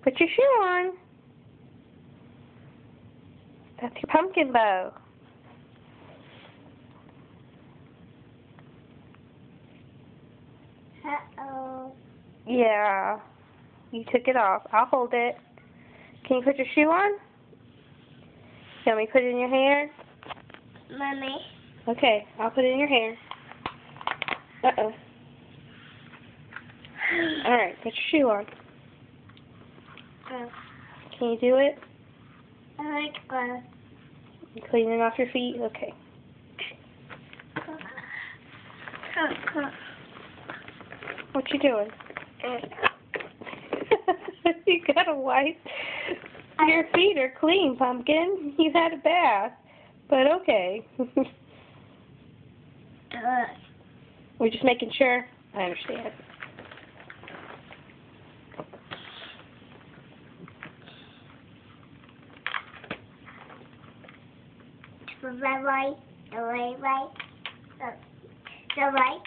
Put your shoe on. That's your pumpkin bow. Uh-oh. Yeah. You took it off. I'll hold it. Can you put your shoe on? You want me to put it in your hair? Mommy. Okay, I'll put it in your hair. Uh-oh. Alright, put your shoe on. Can you do it? I like gloves. You cleaning off your feet? Okay. What you doing? You gotta wipe. Your feet are clean, Pumpkin. You had a bath. But okay. We're just making sure. I understand. The right, the right, the right, the right,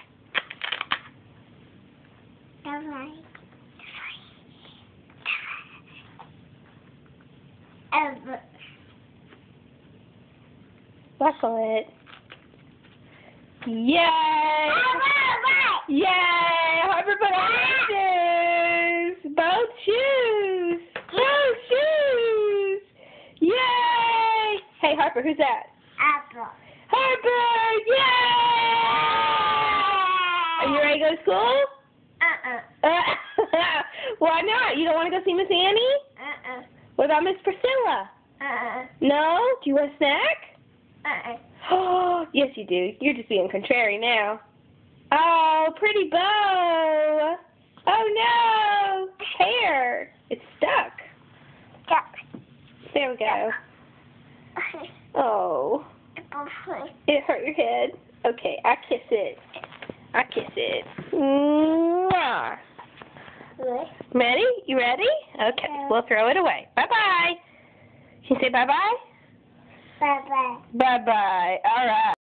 Buckle it. Yay! Yay! Harper put on her shoes! Both shoes! Both shoes! Yay! Hey, Harper, who's that? apple. Harper! Yay! Are you ready to go to school? Why not? You don't want to go see Miss Annie? What about Miss Priscilla? No? Do you want a snack? Oh, yes you do. You're just being contrary now. Oh, pretty bow. Oh no, hair. It's stuck. There we go. Oh, it hurt your head. Okay, I kiss it. I kiss it. Mwah. Ready? You ready? Okay, we'll throw it away. Bye-bye. Can you say bye-bye? Bye-bye. Bye-bye. All right.